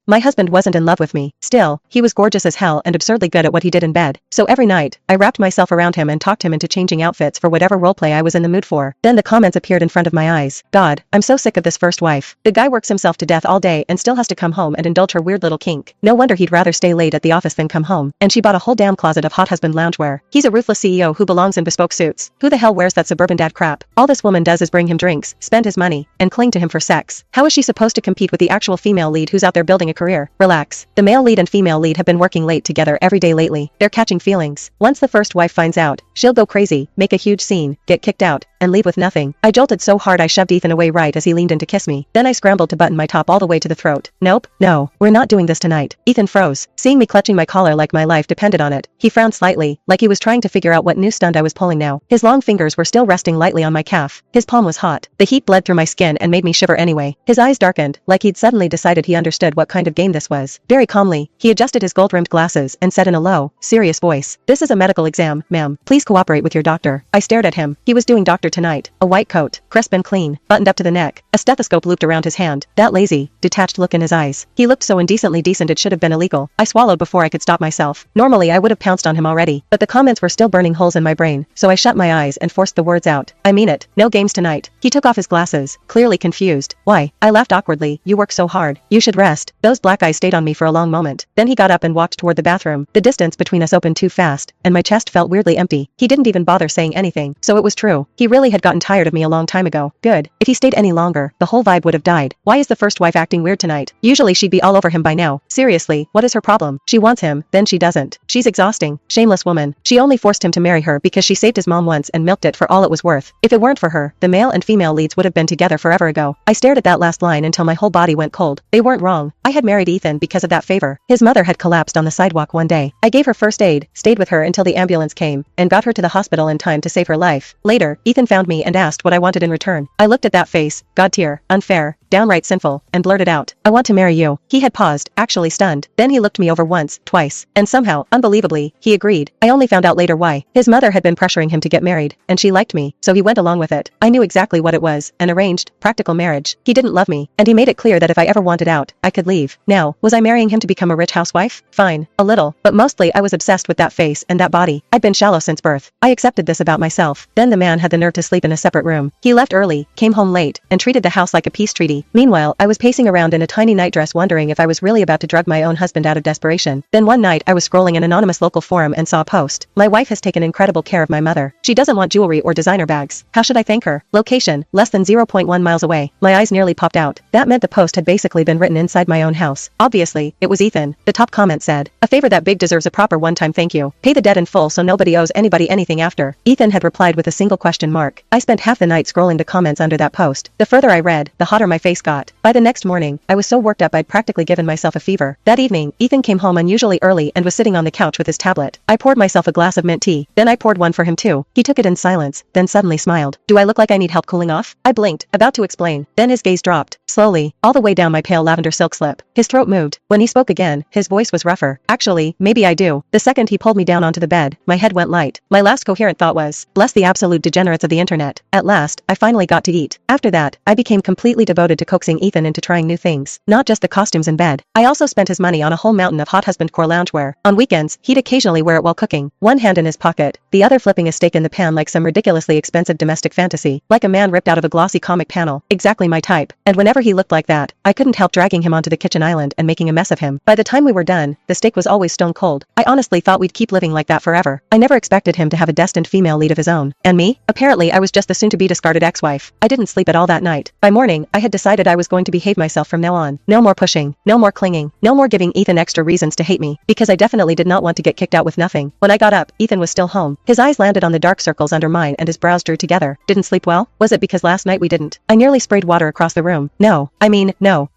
My husband wasn't in love with me. Still, he was gorgeous as hell and absurdly good at what he did in bed. So every night, I wrapped myself around him and talked him into changing outfits for whatever roleplay I was in the mood for. Then the comments appeared in front of my eyes. God, I'm so sick of this first wife. The guy works himself to death all day and still has to come home and indulge her weird little kink. No wonder he'd rather stay late at the office than come home. And she bought a whole damn closet of hot husband loungewear. He's a ruthless CEO who belongs in bespoke suits. Who the hell wears that suburban dad crap? All this woman does is bring him drinks, spend his money, and cling to him for sex. How is she supposed to compete with the actual female lead who's out there building a career? Relax. The male lead and female lead have been working late together every day lately. They're catching feelings. Once the first wife finds out, she'll go crazy, make a huge scene, get kicked out, and leave with nothing. I jolted so hard I shoved Ethan away right as he leaned in to kiss me. Then I scrambled to button my top all the way to the throat. Nope, no, we're not doing this tonight. Ethan froze, seeing me clutching my collar like my life depended on it. He frowned slightly, like he was trying to figure out what new stunt I was pulling now. His long fingers were still resting lightly on my calf. His palm was hot. The heat bled through my skin and made me shiver anyway. His eyes darkened, like he'd suddenly decided he understood what kind of game this was. Very calmly, he adjusted his gold-rimmed glasses and said in a low, serious voice, "This is a medical exam, ma'am. Please cooperate with your doctor." I stared at him. He was doing doctor tonight. A white coat, crisp and clean, buttoned up to the neck, a stethoscope looped around his hand, that lazy, detached look in his eyes. He looked so indecently decent it should have been illegal. I swallowed before I could stop myself. Normally I would have pounced on him already, but the comments were still burning holes in my brain, so I shut my eyes and forced the words out. I mean it. No games tonight. He took off his glasses, clearly confused. Why? I laughed awkwardly. You work so hard. You should rest. Those black eyes stayed on me for a long moment. Then he got up and walked toward the bathroom. The distance between us opened too fast, and my chest felt weirdly empty. He didn't even bother saying anything, so it was true. He really had gotten tired of me a long time ago. Good. If he stayed any longer, the whole vibe would have died. Why is the first wife acting weird tonight? Usually she'd be all over him by now. Seriously, what is her problem? She wants him, then she doesn't. She's exhausting. Shameless woman. She only forced him to marry her because she saved his mom once and milked it for all it was worth. If it weren't for her, the male and female leads would have been together forever ago. I stared at that last line until my whole body went cold. They weren't wrong. I had married Ethan because of that favor. His mother had collapsed on the sidewalk one day. I gave her first aid, stayed with her until the ambulance came, and got her to the hospital in time to save her life. Later, Ethan found me and asked what I wanted in return. I looked at that face, god tier, unfair, downright sinful, and blurted out, "I want to marry you." He had paused, actually stunned. Then he looked me over once, twice, and somehow, unbelievably, he agreed. I only found out later why. His mother had been pressuring him to get married, and she liked me, so he went along with it. I knew exactly what it was, an arranged, practical marriage. He didn't love me, and he made it clear that if I ever wanted out, I could leave. Now, was I marrying him to become a rich housewife? Fine. A little, but mostly I was obsessed with that face and that body. I'd been shallow since birth. I accepted this about myself. Then the man had the nerve to sleep in a separate room. He left early, came home late, and treated the house like a peace treaty. Meanwhile, I was pacing around in a tiny nightdress wondering if I was really about to drug my own husband out of desperation. Then one night I was scrolling an anonymous local forum and saw a post. My wife has taken incredible care of my mother. She doesn't want jewelry or designer bags. How should I thank her? Location, less than 0.1 miles away. My eyes nearly popped out. That meant the post had basically been written inside my own house. Obviously, it was Ethan. The top comment said, "A favor that big deserves a proper one-time thank you. Pay the debt in full so nobody owes anybody anything after." Ethan had replied with a single question mark. I spent half the night scrolling the comments under that post. The further I read, the hotter my face got. By the next morning, I was so worked up I'd practically given myself a fever. That evening, Ethan came home unusually early and was sitting on the couch with his tablet. I poured myself a glass of mint tea. Then I poured one for him too. He took it in silence, then suddenly smiled. "Do I look like I need help cooling off?" I blinked, about to explain. Then his gaze dropped, slowly, all the way down my pale lavender silk slip. His throat moved. When he spoke again, his voice was rougher. "Actually, maybe I do." The second he pulled me down onto the bed, my head went light. My last coherent thought was, bless the absolute degenerates of the internet. At last, I finally got to eat. After that, I became completely devoted to coaxing Ethan into trying new things. Not just the costumes in bed. I also spent his money on a whole mountain of hot husband core loungewear. On weekends, he'd occasionally wear it while cooking. One hand in his pocket, the other flipping a steak in the pan like some ridiculously expensive domestic fantasy. Like a man ripped out of a glossy comic panel. Exactly my type. And whenever he looked like that, I couldn't help dragging him onto the kitchen island and making a mess of him. By the time we were done, the steak was always stone cold. I honestly thought we'd keep living like that forever. I never expected him to have a destined female lead of his own. And me? Apparently I was just the soon-to-be discarded ex-wife. I didn't sleep at all that night. By morning, I had decided I was going to behave myself from now on. No more pushing. No more clinging. No more giving Ethan extra reasons to hate me. Because I definitely did not want to get kicked out with nothing. When I got up, Ethan was still home. His eyes landed on the dark circles under mine and his brows drew together. Didn't sleep well? Was it because last night we didn't? I nearly sprayed water across the room. No.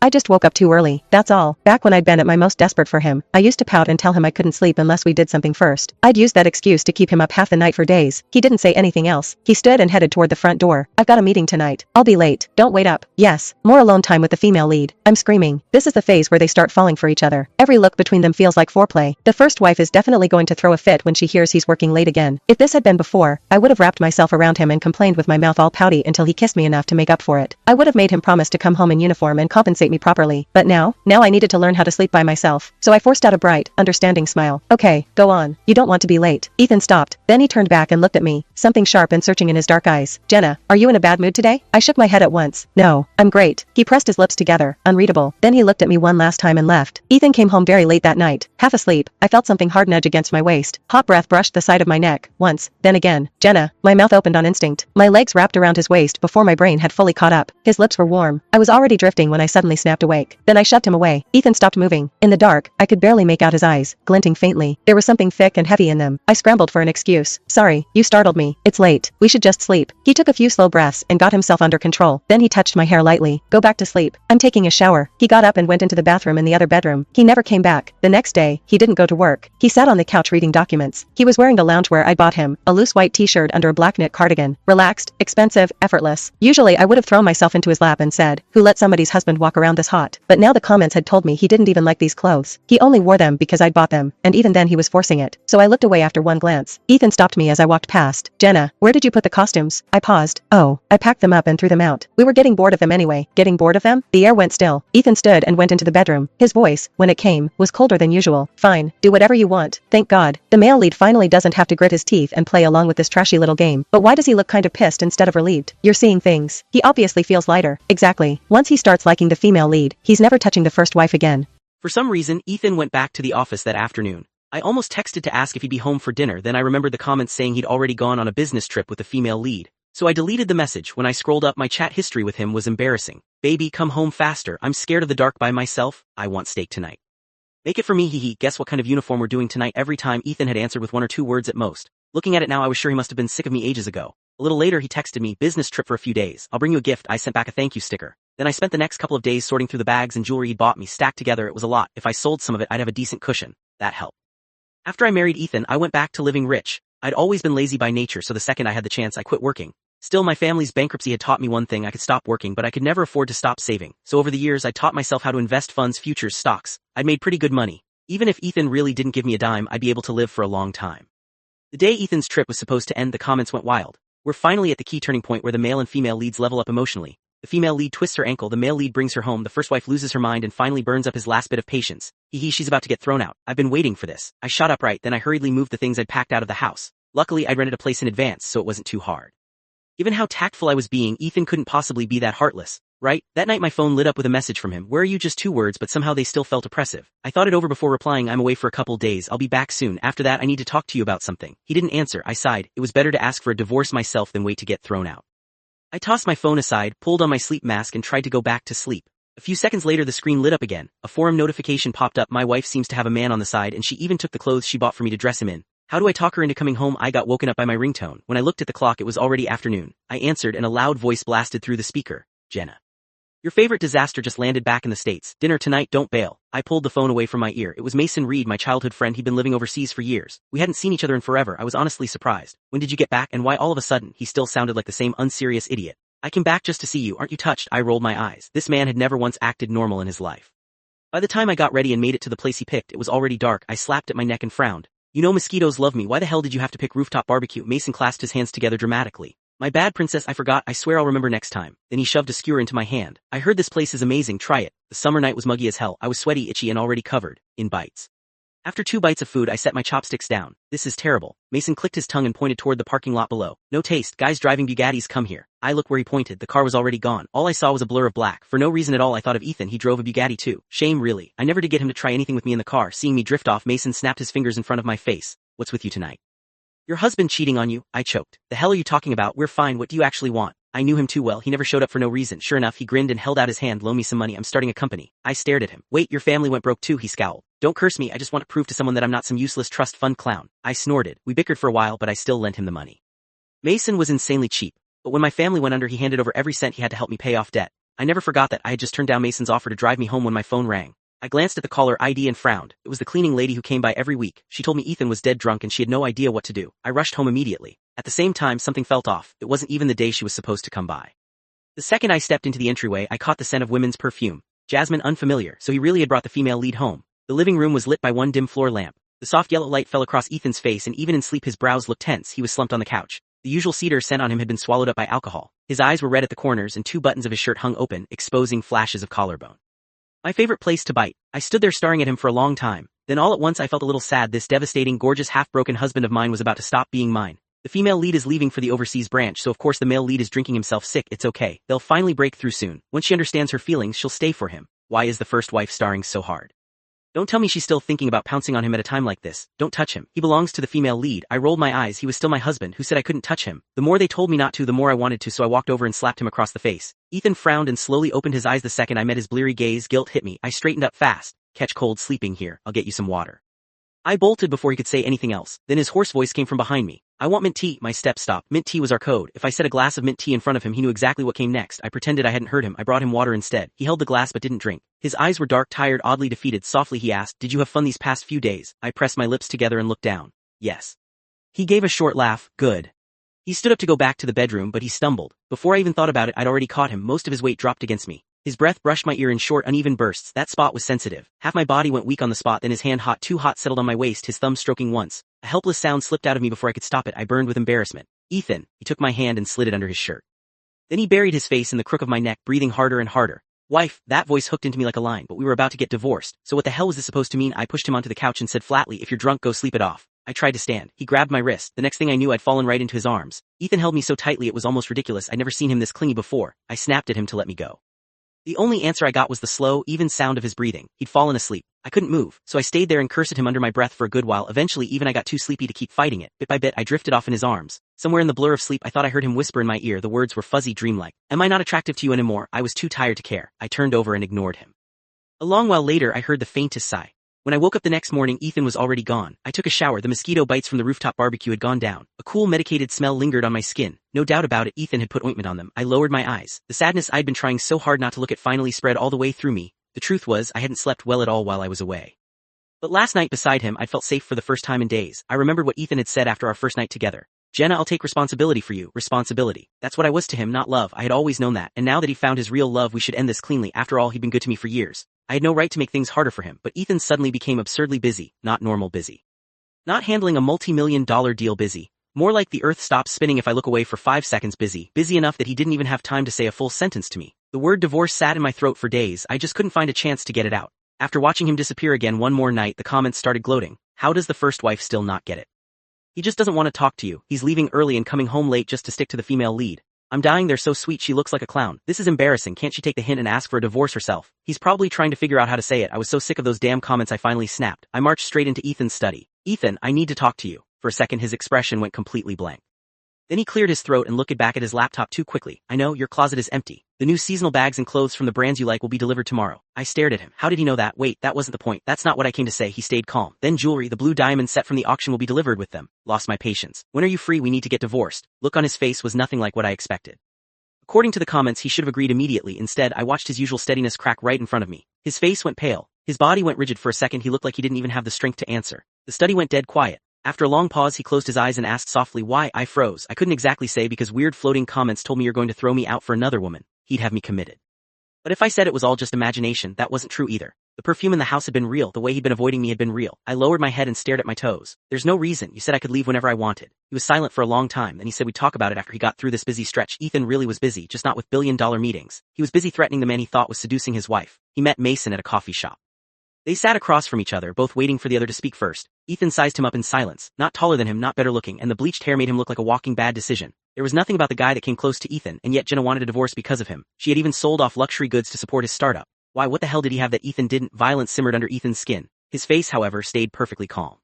I just woke up too early. That's all. Back when I'd been at my most desperate for him, I used to pout and tell him I couldn't sleep unless we did something first. I'd use that excuse to keep him up half the night for days. He didn't say anything else. He stood and headed toward the front door. "I've got a meeting tonight. I'll be late. Don't wait up." Yes. More alone time with the female lead. I'm screaming. This is the phase where they start falling for each other. Every look between them feels like foreplay. The first wife is definitely going to throw a fit when she hears he's working late again. If this had been before, I would have wrapped myself around him and complained with my mouth all pouty until he kissed me enough to make up for it. I would have made him promise to come home in uniform and compensate me properly. But now I needed to learn how to sleep by myself. So I forced out a bright, understanding smile. Okay, go on. You don't want to be late. Ethan stopped. Then he turned back and looked at me, something sharp and searching in his dark eyes. Jenna, are you in a bad mood today? I shook my head at once. No, I'm great. He pressed his lips together, unreadable. Then he looked at me one last time and left. Ethan came home very late that night. Half asleep, I felt something hard nudge against my waist. Hot breath brushed the side of my neck, once, then again. Jenna, my mouth opened on instinct. My legs wrapped around his waist before my brain had fully caught up. His lips were warm. I was already drifting when I suddenly snapped awake. Then I shoved him away. Ethan stopped moving. In the dark, I could barely make out his eyes, glinting faintly. There was something thick and heavy in them. I scrambled for an excuse. Sorry, you startled me. It's late. We should just sleep. He took a few slow breaths and got himself under control. Then he touched my hair lightly. Go back to sleep. I'm taking a shower. He got up and went into the bathroom in the other bedroom. He never came back. The next day, he didn't go to work. He sat on the couch reading documents. He was wearing the loungewear I bought him, a loose white t-shirt under a black knit cardigan. Relaxed, expensive, effortless. Usually I would have thrown myself into his lap and said, who let somebody's husband walk around this hot? But now the comments had told me he didn't even like these clothes. He only wore them because I'd bought them, and even then he was forcing it. So I looked away after one glance. Ethan stopped me as I walked past. Jenna, where did you put the costumes? I paused. Oh, I packed them up and threw them out. We were getting bored of them anyway. Getting bored of them? The air went still. Ethan stood and went into the bedroom. His voice, when it came, was colder than usual. Fine, do whatever you want. Thank God. The male lead finally doesn't have to grit his teeth and play along with this trashy little game. But why does he look kind of pissed instead of relieved? You're seeing things. He obviously feels lighter. Exactly. Once he starts liking the female lead, he's never touching the first wife again. For some reason, Ethan went back to the office that afternoon. I almost texted to ask if he'd be home for dinner, then I remembered the comments saying he'd already gone on a business trip with the female lead. So I deleted the message. When I scrolled up, my chat history with him was embarrassing. Baby, come home faster. I'm scared of the dark by myself. I want steak tonight. Make it for me, hee. Guess what kind of uniform we're doing tonight? Every time Ethan had answered with 1 or 2 words at most. Looking at it now, I was sure he must have been sick of me ages ago. A little later he texted me, business trip for a few days. I'll bring you a gift. I sent back a thank you sticker. Then I spent the next couple of days sorting through the bags and jewelry he'd bought me stacked together. It was a lot. If I sold some of it, I'd have a decent cushion. That helped. After I married Ethan, I went back to living rich. I'd always been lazy by nature, so the second I had the chance, I quit working. Still, my family's bankruptcy had taught me one thing: I could stop working, but I could never afford to stop saving. So over the years, I taught myself how to invest funds, futures, stocks. I'd made pretty good money. Even if Ethan really didn't give me a dime, I'd be able to live for a long time. The day Ethan's trip was supposed to end, the comments went wild. We're finally at the key turning point where the male and female leads level up emotionally. The female lead twists her ankle, the male lead brings her home, the first wife loses her mind and finally burns up his last bit of patience. She's about to get thrown out. I've been waiting for this. I shot upright, then I hurriedly moved the things I'd packed out of the house. Luckily, I'd rented a place in advance, so it wasn't too hard. Given how tactful I was being, Ethan couldn't possibly be that heartless, right? That night my phone lit up with a message from him. Where are you? Just 2 words, but somehow they still felt oppressive. I thought it over before replying. I'm away for a couple days. I'll be back soon. After that, I need to talk to you about something. He didn't answer. I sighed. It was better to ask for a divorce myself than wait to get thrown out. I tossed my phone aside, pulled on my sleep mask and tried to go back to sleep. A few seconds later the screen lit up again. A forum notification popped up. My wife seems to have a man on the side and she even took the clothes she bought for me to dress him in. How do I talk her into coming home? I got woken up by my ringtone. When I looked at the clock, it was already afternoon. I answered and a loud voice blasted through the speaker. Jenna. Your favorite disaster just landed back in the States. Dinner tonight, don't bail. I pulled the phone away from my ear. It was Mason Reed, my childhood friend. He'd been living overseas for years. We hadn't seen each other in forever. I was honestly surprised. When did you get back and why all of a sudden? He still sounded like the same unserious idiot. I came back just to see you. Aren't you touched? I rolled my eyes. This man had never once acted normal in his life. By the time I got ready and made it to the place he picked, it was already dark. I slapped at my neck and frowned. You know mosquitoes love me. Why the hell did you have to pick rooftop barbecue? Mason clasped his hands together dramatically. My bad, princess. I forgot. I swear I'll remember next time. Then he shoved a skewer into my hand. I heard this place is amazing. Try it. The summer night was muggy as hell. I was sweaty, itchy, and already covered in bites. After 2 bites of food, I set my chopsticks down. This is terrible. Mason clicked his tongue and pointed toward the parking lot below. No taste. Guys driving Bugattis come here. I looked where he pointed. The car was already gone. All I saw was a blur of black. For no reason at all, I thought of Ethan. He drove a Bugatti too. Shame, really. I never did get him to try anything with me in the car. Seeing me drift off, Mason snapped his fingers in front of my face. What's with you tonight? Your husband cheating on you? I choked. The hell are you talking about? We're fine. What do you actually want? I knew him too well. He never showed up for no reason. Sure enough, he grinned and held out his hand. Loan me some money. I'm starting a company. I stared at him. Wait, your family went broke too? He scowled. Don't curse me. I just want to prove to someone that I'm not some useless trust fund clown. I snorted. We bickered for a while, but I still lent him the money. Mason was insanely cheap, but when my family went under, he handed over every cent he had to help me pay off debt. I never forgot that. I had just turned down Mason's offer to drive me home when my phone rang. I glanced at the caller ID and frowned. It was the cleaning lady who came by every week. She told me Ethan was dead drunk and she had no idea what to do. I rushed home immediately. At the same time, something felt off. It wasn't even the day she was supposed to come by. The second I stepped into the entryway, I caught the scent of women's perfume. Jasmine, unfamiliar, so he really had brought the female lead home. The living room was lit by one dim floor lamp. The soft yellow light fell across Ethan's face and even in sleep his brows looked tense. He was slumped on the couch. The usual cedar scent on him had been swallowed up by alcohol. His eyes were red at the corners and 2 buttons of his shirt hung open, exposing flashes of collarbone. My favorite place to bite. I stood there staring at him for a long time. Then all at once I felt a little sad. This devastating, gorgeous, half-broken husband of mine was about to stop being mine. The female lead is leaving for the overseas branch, so of course the male lead is drinking himself sick. It's okay. They'll finally break through soon. Once she understands her feelings, she'll stay for him. Why is the first wife starring so hard? Don't tell me she's still thinking about pouncing on him at a time like this. Don't touch him. He belongs to the female lead. I rolled my eyes. He was still my husband, who said I couldn't touch him. The more they told me not to, the more I wanted to, so I walked over and slapped him across the face. Ethan frowned and slowly opened his eyes. The second I met his bleary gaze, guilt hit me. I straightened up fast. Catch cold sleeping here. I'll get you some water. I bolted before he could say anything else. Then his hoarse voice came from behind me. I want mint tea. My step stopped. Mint tea was our code. If I said a glass of mint tea in front of him, he knew exactly what came next. I pretended I hadn't heard him. I brought him water instead. He held the glass but didn't drink. His eyes were dark, tired, oddly defeated. Softly he asked, "Did you have fun these past few days?" I pressed my lips together and looked down. Yes. He gave a short laugh. Good. He stood up to go back to the bedroom, but he stumbled. Before I even thought about it, I'd already caught him. Most of his weight dropped against me. His breath brushed my ear in short, uneven bursts. That spot was sensitive. Half my body went weak on the spot, then his hand, too hot, settled on my waist, his thumb stroking once. A helpless sound slipped out of me before I could stop it. I burned with embarrassment. Ethan. He took my hand and slid it under his shirt. Then he buried his face in the crook of my neck, breathing harder and harder. Wife. That voice hooked into me like a line, but we were about to get divorced. So what the hell was this supposed to mean? I pushed him onto the couch and said flatly, "If you're drunk, go sleep it off." I tried to stand. He grabbed my wrist. The next thing I knew, I'd fallen right into his arms. Ethan held me so tightly it was almost ridiculous. I'd never seen him this clingy before. I snapped at him to let me go. The only answer I got was the slow, even sound of his breathing. He'd fallen asleep. I couldn't move, so I stayed there and cursed at him under my breath for a good while. Eventually even I got too sleepy to keep fighting it. Bit by bit I drifted off in his arms. Somewhere in the blur of sleep I thought I heard him whisper in my ear. The words were fuzzy, dreamlike. "Am I not attractive to you anymore?" I was too tired to care. I turned over and ignored him. A long while later I heard the faintest sigh. When I woke up the next morning, Ethan was already gone. I took a shower. The mosquito bites from the rooftop barbecue had gone down. A cool, medicated smell lingered on my skin. No doubt about it, Ethan had put ointment on them. I lowered my eyes. The sadness I'd been trying so hard not to look at finally spread all the way through me. The truth was, I hadn't slept well at all while I was away. But last night beside him, I felt safe for the first time in days. I remembered what Ethan had said after our first night together. "Jenna, I'll take responsibility for you." Responsibility. That's what I was to him, not love. I had always known that, and now that he found his real love, we should end this cleanly. After all, he'd been good to me for years. I had no right to make things harder for him, but Ethan suddenly became absurdly busy, not normal busy. Not handling a multi-million-dollar deal busy. More like the earth stops spinning if I look away for 5 seconds busy. Busy enough that he didn't even have time to say a full sentence to me. The word divorce sat in my throat for days. I just couldn't find a chance to get it out. After watching him disappear again one more night, the comments started gloating. How does the first wife still not get it? He just doesn't want to talk to you. He's leaving early and coming home late just to stick to the female lead. I'm dying, they're so sweet, she looks like a clown. This is embarrassing, can't she take the hint and ask for a divorce herself? He's probably trying to figure out how to say it. I was so sick of those damn comments I finally snapped. I marched straight into Ethan's study. "Ethan, I need to talk to you." For a second his expression went completely blank. Then he cleared his throat and looked back at his laptop too quickly. "I know, your closet is empty. The new seasonal bags and clothes from the brands you like will be delivered tomorrow." I stared at him. How did he know that? Wait, that wasn't the point. That's not what I came to say. He stayed calm. "Then jewelry, the blue diamond set from the auction will be delivered with them." Lost my patience. "When are you free? We need to get divorced." Look on his face was nothing like what I expected. According to the comments, he should have agreed immediately. Instead, I watched his usual steadiness crack right in front of me. His face went pale. His body went rigid. For a second he looked like he didn't even have the strength to answer. The study went dead quiet. After a long pause he closed his eyes and asked softly, "Why?" I froze. I couldn't exactly say because weird floating comments told me you're going to throw me out for another woman. He'd have me committed. But if I said it was all just imagination, that wasn't true either. The perfume in the house had been real. The way he'd been avoiding me had been real. I lowered my head and stared at my toes. "There's no reason. You said I could leave whenever I wanted." He was silent for a long time, then he said we'd talk about it after he got through this busy stretch. Ethan really was busy, just not with billion-dollar meetings. He was busy threatening the man he thought was seducing his wife. He met Mason at a coffee shop. They sat across from each other, both waiting for the other to speak first. Ethan sized him up in silence. Not taller than him, not better looking, and the bleached hair made him look like a walking bad decision. There was nothing about the guy that came close to Ethan, and yet Jenna wanted a divorce because of him. She had even sold off luxury goods to support his startup. Why, what the hell did he have that Ethan didn't? Violence simmered under Ethan's skin. His face, however, stayed perfectly calm.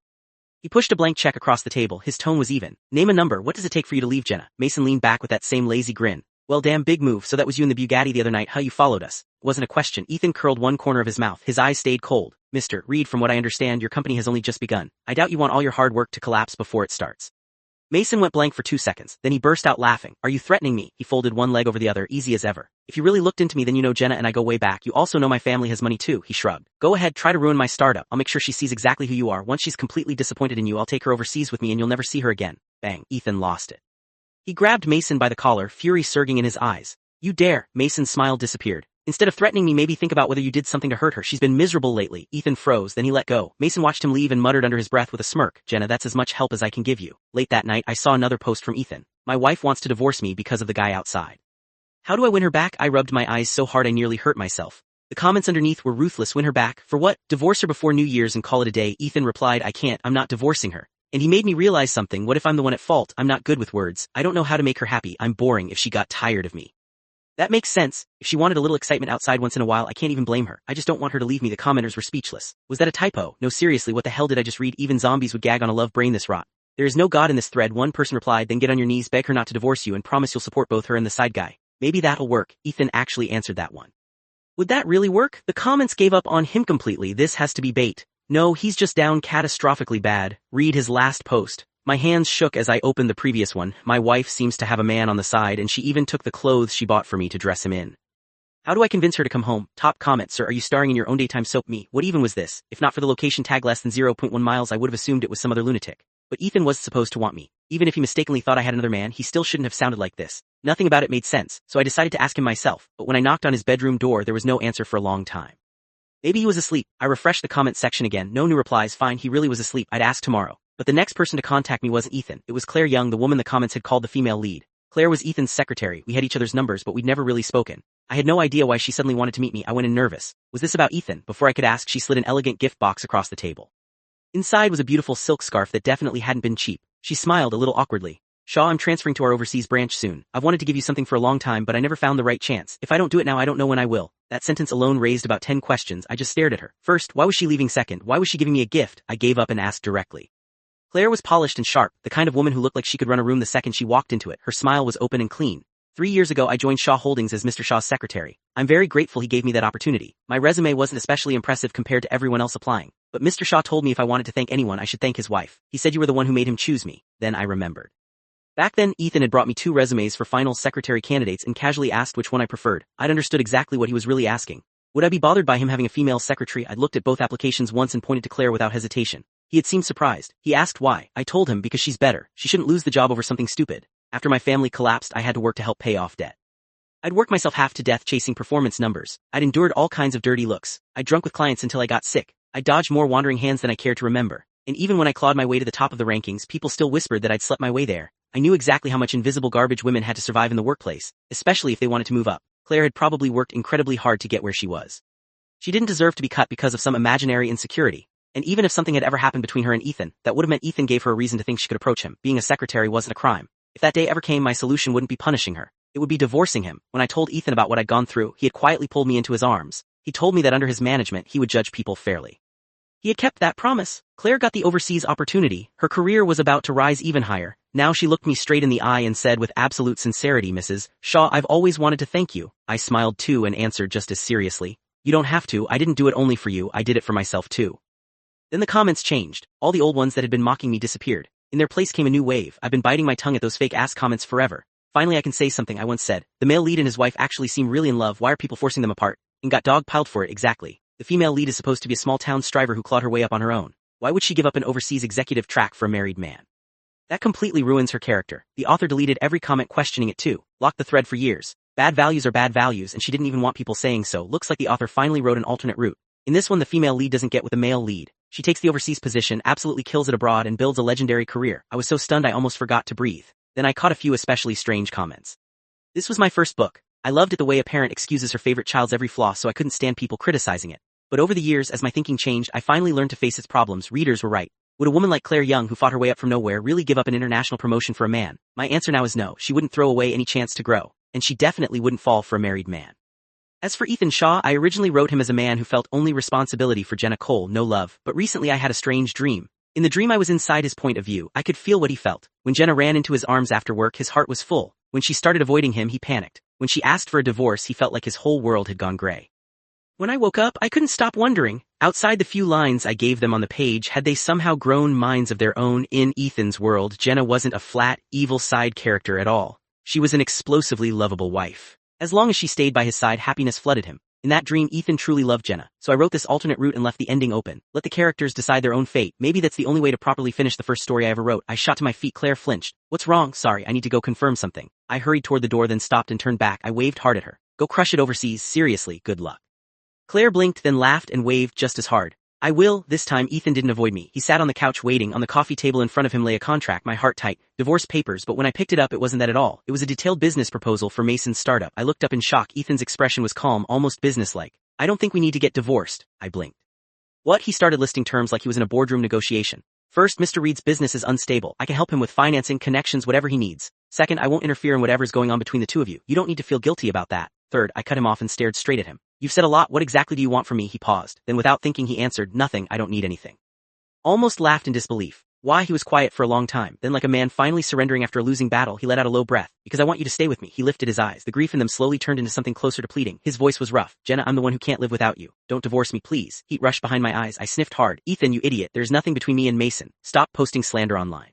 He pushed a blank check across the table. His tone was even. "Name a number. What does it take for you to leave, Jenna?" Mason leaned back with that same lazy grin. "Well, damn, big move. So that was you in the Bugatti the other night, huh? You followed us." It wasn't a question. Ethan curled one corner of his mouth. His eyes stayed cold. "Mr. Reed, from what I understand, your company has only just begun. I doubt you want all your hard work to collapse before it starts." Mason went blank for 2 seconds. Then he burst out laughing. "Are you threatening me?" He folded one leg over the other, easy as ever. "If you really looked into me, then you know Jenna and I go way back. You also know my family has money too." He shrugged. "Go ahead, try to ruin my startup. I'll make sure she sees exactly who you are. Once she's completely disappointed in you, I'll take her overseas with me and you'll never see her again." Bang. Ethan lost it. He grabbed Mason by the collar, fury surging in his eyes. "You dare." Mason's smile disappeared. "Instead of threatening me, maybe think about whether you did something to hurt her. She's been miserable lately." Ethan froze, then he let go. Mason watched him leave and muttered under his breath with a smirk, "Jenna, that's as much help as I can give you." Late that night, I saw another post from Ethan. "My wife wants to divorce me because of the guy outside." How do I win her back? I rubbed my eyes so hard I nearly hurt myself. The comments underneath were ruthless. Win her back? For what? Divorce her before New Year's and call it a day. Ethan replied, I can't, I'm not divorcing her. And he made me realize something. What if I'm the one at fault? I'm not good with words. I don't know how to make her happy. I'm boring if she got tired of me. That makes sense. If she wanted a little excitement outside once in a while, I can't even blame her. I just don't want her to leave me. The commenters were speechless. Was that a typo? No, seriously, what the hell did I just read? Even zombies would gag on a love brain this rot. There is no God in this thread. One person replied, then get on your knees, beg her not to divorce you, and promise you'll support both her and the side guy. Maybe that'll work. Ethan actually answered that one. Would that really work? The comments gave up on him completely. This has to be bait. No, he's just down catastrophically bad. Read his last post. My hands shook as I opened the previous one. My wife seems to have a man on the side, and she even took the clothes she bought for me to dress him in. How do I convince her to come home? Top comment, sir, are you starring in your own daytime soap? Me. What even was this? If not for the location tag less than 0.1 miles, I would have assumed it was some other lunatic. But Ethan was supposed to want me. Even if he mistakenly thought I had another man, he still shouldn't have sounded like this. Nothing about it made sense, so I decided to ask him myself, but when I knocked on his bedroom door there was no answer for a long time. Maybe he was asleep. I refreshed the comment section again. No new replies. Fine, he really was asleep. I'd ask tomorrow. But the next person to contact me wasn't Ethan. It was Claire Young, the woman the comments had called the female lead. Claire was Ethan's secretary. We had each other's numbers, but we'd never really spoken. I had no idea why she suddenly wanted to meet me. I went in nervous. Was this about Ethan? Before I could ask, she slid an elegant gift box across the table. Inside was a beautiful silk scarf that definitely hadn't been cheap. She smiled a little awkwardly. Shaw, I'm transferring to our overseas branch soon. I've wanted to give you something for a long time, but I never found the right chance. If I don't do it now, I don't know when I will. That sentence alone raised about 10 questions. I just stared at her. First, why was she leaving? Second, why was she giving me a gift? I gave up and asked directly. Claire was polished and sharp, the kind of woman who looked like she could run a room the second she walked into it. Her smile was open and clean. 3 years ago I joined Shaw Holdings as Mr. Shaw's secretary. I'm very grateful he gave me that opportunity. My resume wasn't especially impressive compared to everyone else applying. But Mr. Shaw told me if I wanted to thank anyone I should thank his wife. He said you were the one who made him choose me. Then I remembered. Back then, Ethan had brought me 2 resumes for final secretary candidates and casually asked which one I preferred. I'd understood exactly what he was really asking. Would I be bothered by him having a female secretary? I'd looked at both applications once and pointed to Claire without hesitation. He had seemed surprised. He asked why. I told him because she's better. She shouldn't lose the job over something stupid. After my family collapsed, I had to work to help pay off debt. I'd worked myself half to death chasing performance numbers. I'd endured all kinds of dirty looks. I'd drunk with clients until I got sick. I dodged more wandering hands than I cared to remember. And even when I clawed my way to the top of the rankings, people still whispered that I'd slept my way there. I knew exactly how much invisible garbage women had to survive in the workplace, especially if they wanted to move up. Claire had probably worked incredibly hard to get where she was. She didn't deserve to be cut because of some imaginary insecurity. And even if something had ever happened between her and Ethan, that would have meant Ethan gave her a reason to think she could approach him. Being a secretary wasn't a crime. If that day ever came, my solution wouldn't be punishing her. It would be divorcing him. When I told Ethan about what I'd gone through, he had quietly pulled me into his arms. He told me that under his management, he would judge people fairly. He had kept that promise. Claire got the overseas opportunity. Her career was about to rise even higher. Now she looked me straight in the eye and said with absolute sincerity, Mrs. Shaw, I've always wanted to thank you. I smiled too and answered just as seriously. You don't have to. I didn't do it only for you. I did it for myself too. Then the comments changed. All the old ones that had been mocking me disappeared. In their place came a new wave. I've been biting my tongue at those fake ass comments forever. Finally I can say something. I once said, the male lead and his wife actually seem really in love. Why are people forcing them apart? And got dog-piled for it. Exactly. The female lead is supposed to be a small town striver who clawed her way up on her own. Why would she give up an overseas executive track for a married man? That completely ruins her character. The author deleted every comment questioning it too. Locked the thread for years. Bad values are bad values and she didn't even want people saying so. Looks like the author finally wrote an alternate route. In this one the female lead doesn't get with the male lead. She takes the overseas position, absolutely kills it abroad and builds a legendary career. I was so stunned I almost forgot to breathe. Then I caught a few especially strange comments. This was my first book. I loved it the way a parent excuses her favorite child's every flaw, so I couldn't stand people criticizing it. But over the years, as my thinking changed, I finally learned to face its problems. Readers were right. Would a woman like Claire Young, who fought her way up from nowhere, really give up an international promotion for a man? My answer now is no. She wouldn't throw away any chance to grow. And she definitely wouldn't fall for a married man. As for Ethan Shaw, I originally wrote him as a man who felt only responsibility for Jenna Cole, no love. But recently I had a strange dream. In the dream I was inside his point of view. I could feel what he felt. When Jenna ran into his arms after work, his heart was full. When she started avoiding him, he panicked. When she asked for a divorce, he felt like his whole world had gone gray. When I woke up, I couldn't stop wondering. Outside the few lines I gave them on the page, had they somehow grown minds of their own? In Ethan's world, Jenna wasn't a flat, evil side character at all. She was an explosively lovable wife. As long as she stayed by his side, happiness flooded him. In that dream, Ethan truly loved Jenna. So I wrote this alternate route and left the ending open. Let the characters decide their own fate. Maybe that's the only way to properly finish the first story I ever wrote. I shot to my feet. Claire flinched. What's wrong? Sorry, I need to go confirm something. I hurried toward the door, then stopped and turned back. I waved hard at her. Go crush it overseas. Seriously, good luck. Claire blinked, then laughed and waved just as hard. I will. This time Ethan didn't avoid me. He sat on the couch waiting. On the coffee table in front of him lay a contract, my heart tight, divorce papers, but when I picked it up it wasn't that at all. It was a detailed business proposal for Mason's startup. I looked up in shock. Ethan's expression was calm, almost businesslike. I don't think we need to get divorced. I blinked. What? He started listing terms like he was in a boardroom negotiation. First, Mr. Reed's business is unstable. I can help him with financing, connections, whatever he needs. Second, I won't interfere in whatever's going on between the two of you. You don't need to feel guilty about that. Third, I cut him off and stared straight at him. You've said a lot. What exactly do you want from me? He paused. Then without thinking he answered, nothing. I don't need anything. Almost laughed in disbelief. Why? He was quiet for a long time. Then like a man finally surrendering after a losing battle, he let out a low breath. Because I want you to stay with me. He lifted his eyes. The grief in them slowly turned into something closer to pleading. His voice was rough. Jenna, I'm the one who can't live without you. Don't divorce me, please. Heat rushed behind my eyes. I sniffed hard. Ethan, you idiot. There's nothing between me and Mason. Stop posting slander online.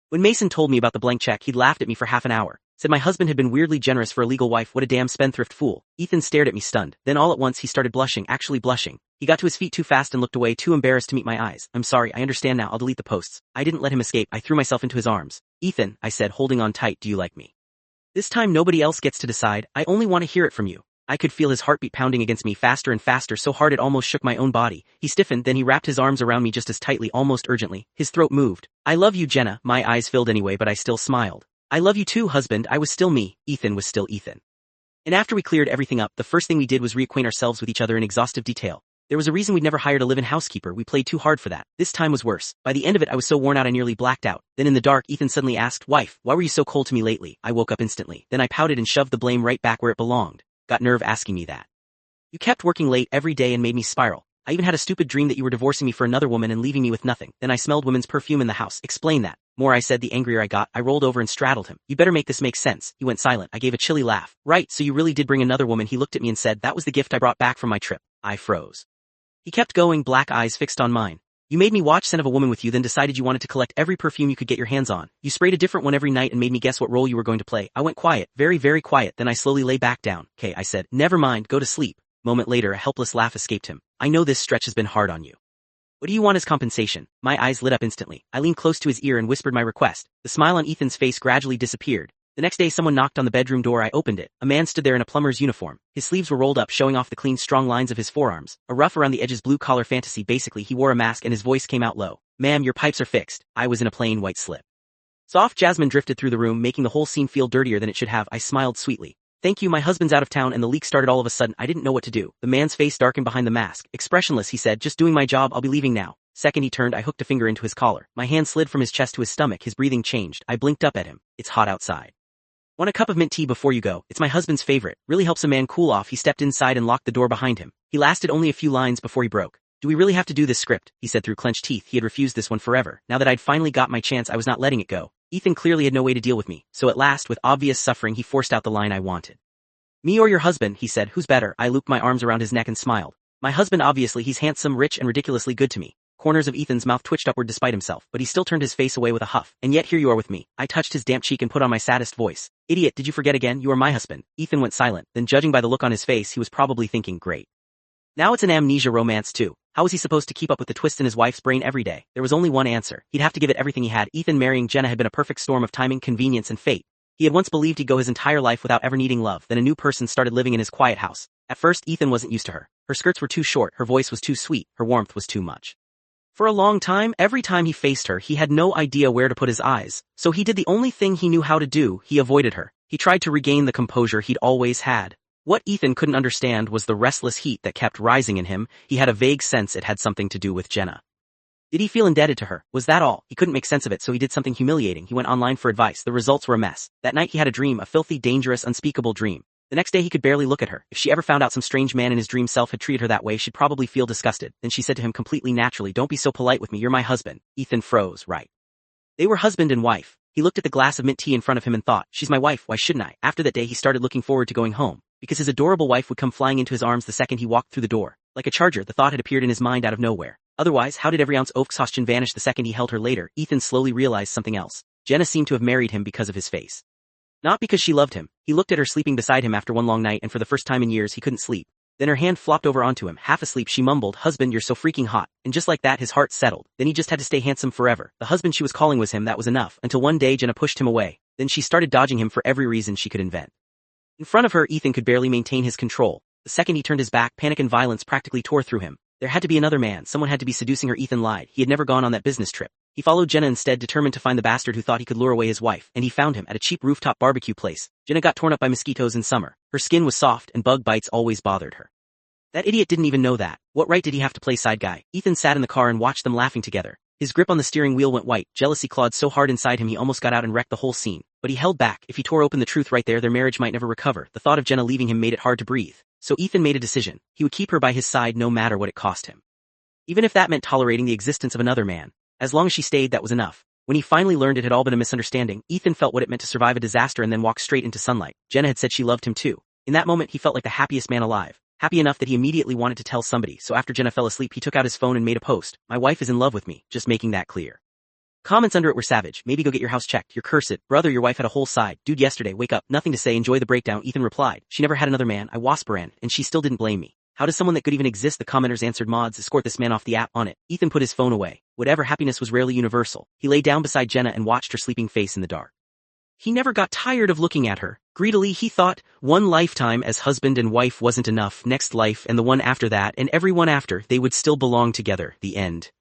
When Mason told me about the blank check, he'd laughed at me for half an hour. Said my husband had been weirdly generous for a legal wife. What a damn spendthrift fool. Ethan stared at me stunned. Then all at once he started blushing, actually blushing. He got to his feet too fast and looked away, too embarrassed to meet my eyes. I'm sorry, I understand now. I'll delete the posts. I didn't let him escape. I threw myself into his arms. Ethan, I said, holding on tight, do you like me? This time nobody else gets to decide. I only want to hear it from you. I could feel his heartbeat pounding against me faster and faster, so hard it almost shook my own body. He stiffened, then he wrapped his arms around me just as tightly, almost urgently. His throat moved. I love you, Jenna. My eyes filled anyway, but I still smiled. I love you too, husband. I was still me. Ethan was still Ethan. And after we cleared everything up, the first thing we did was reacquaint ourselves with each other in exhaustive detail. There was a reason we'd never hired a live-in housekeeper. We played too hard for that. This time was worse. By the end of it, I was so worn out I nearly blacked out. Then in the dark, Ethan suddenly asked, wife, why were you so cold to me lately? I woke up instantly. Then I pouted and shoved the blame right back where it belonged. Got nerve asking me that. You kept working late every day and made me spiral. I even had a stupid dream that you were divorcing me for another woman and leaving me with nothing. Then I smelled women's perfume in the house. Explain that. More I said, the angrier I got. I rolled over and straddled him. You better make this make sense. He went silent. I gave a chilly laugh. Right, so you really did bring another woman. He looked at me and said, that was the gift I brought back from my trip. I froze. He kept going, black eyes fixed on mine. You made me watch Scent of a Woman with you, then decided you wanted to collect every perfume you could get your hands on. You sprayed a different one every night and made me guess what role you were going to play. I went quiet, very, very quiet, then I slowly lay back down. Okay, I said, never mind, go to sleep. Moment later, a helpless laugh escaped him. I know this stretch has been hard on you. What do you want as compensation? My eyes lit up instantly. I leaned close to his ear and whispered my request. The smile on Ethan's face gradually disappeared. The next day someone knocked on the bedroom door. I opened it. A man stood there in a plumber's uniform. His sleeves were rolled up, showing off the clean, strong lines of his forearms. A rough around the edges blue-collar fantasy. Basically, he wore a mask and his voice came out low. Ma'am, your pipes are fixed. I was in a plain white slip. Soft jasmine drifted through the room, making the whole scene feel dirtier than it should have. I smiled sweetly. Thank you, my husband's out of town and the leak started all of a sudden. I didn't know what to do. The man's face darkened behind the mask. Expressionless, he said, just doing my job, I'll be leaving now. Second he turned, I hooked a finger into his collar. My hand slid from his chest to his stomach. His breathing changed. I blinked up at him. It's hot outside. Want a cup of mint tea before you go? It's my husband's favorite. Really helps a man cool off. He stepped inside and locked the door behind him. He lasted only a few lines before he broke. Do we really have to do this script? He said through clenched teeth. He had refused this one forever. Now that I'd finally got my chance, I was not letting it go. Ethan clearly had no way to deal with me. So at last, with obvious suffering, he forced out the line I wanted. Me or your husband, he said. Who's better? I looped my arms around his neck and smiled. My husband, obviously. He's handsome, rich, and ridiculously good to me. Corners of Ethan's mouth twitched upward despite himself, but he still turned his face away with a huff. And yet here you are with me. I touched his damp cheek and put on my saddest voice. Idiot, did you forget again? You are my husband. Ethan went silent. Then judging by the look on his face, he was probably thinking, great. Now it's an amnesia romance too. How was he supposed to keep up with the twists in his wife's brain every day? There was only one answer. He'd have to give it everything he had. Ethan marrying Jenna had been a perfect storm of timing, convenience, and fate. He had once believed he'd go his entire life without ever needing love. Then a new person started living in his quiet house. At first, Ethan wasn't used to her. Her skirts were too short, her voice was too sweet, her warmth was too much. For a long time, every time he faced her, he had no idea where to put his eyes. So he did the only thing he knew how to do. He avoided her. He tried to regain the composure he'd always had. What Ethan couldn't understand was the restless heat that kept rising in him. He had a vague sense it had something to do with Jenna. Did he feel indebted to her? Was that all? He couldn't make sense of it, so he did something humiliating. He went online for advice. The results were a mess. That night he had a dream, a filthy, dangerous, unspeakable dream. The next day he could barely look at her. If she ever found out some strange man in his dream self had treated her that way, she'd probably feel disgusted. Then she said to him completely naturally, don't be so polite with me, you're my husband. Ethan froze, right. They were husband and wife. He looked at the glass of mint tea in front of him and thought, she's my wife, why shouldn't I? After that day he started looking forward to going home, because his adorable wife would come flying into his arms the second he walked through the door. Like a charger, the thought had appeared in his mind out of nowhere. Otherwise, how did every ounce of exhaustion vanish the second he held her later? Ethan slowly realized something else. Jenna seemed to have married him because of his face. Not because she loved him. He looked at her sleeping beside him after one long night, and for the first time in years he couldn't sleep. Then her hand flopped over onto him. Half asleep she mumbled, husband, you're so freaking hot. And just like that his heart settled. Then he just had to stay handsome forever. The husband she was calling was him, that was enough. Until one day Jenna pushed him away. Then she started dodging him for every reason she could invent. In front of her, Ethan could barely maintain his control. The second he turned his back, panic and violence practically tore through him. There had to be another man, someone had to be seducing her. Ethan lied, he had never gone on that business trip. He followed Jenna instead, determined to find the bastard who thought he could lure away his wife, and he found him at a cheap rooftop barbecue place. Jenna got torn up by mosquitoes in summer. Her skin was soft and bug bites always bothered her. That idiot didn't even know that. What right did he have to play side guy? Ethan sat in the car and watched them laughing together. His grip on the steering wheel went white, jealousy clawed so hard inside him he almost got out and wrecked the whole scene. But he held back. If he tore open the truth right there, their marriage might never recover. The thought of Jenna leaving him made it hard to breathe. So Ethan made a decision. He would keep her by his side no matter what it cost him. Even if that meant tolerating the existence of another man. As long as she stayed, that was enough. When he finally learned it had all been a misunderstanding, Ethan felt what it meant to survive a disaster and then walk straight into sunlight. Jenna had said she loved him too. In that moment he felt like the happiest man alive. Happy enough that he immediately wanted to tell somebody, so after Jenna fell asleep he took out his phone and made a post. My wife is in love with me, just making that clear. Comments under it were savage. Maybe go get your house checked, you're cursed. Brother, your wife had a whole side. Dude, yesterday, wake up, nothing to say, enjoy the breakdown. Ethan replied, she never had another man, I wasparan, and she still didn't blame me. How does someone that could even exist? The commenters answered, mods, escort this man off the app. On it, Ethan put his phone away. Whatever, happiness was rarely universal. He lay down beside Jenna and watched her sleeping face in the dark. He never got tired of looking at her. Greedily he thought, one lifetime as husband and wife wasn't enough, next life and the one after that and every one after, they would still belong together. The end.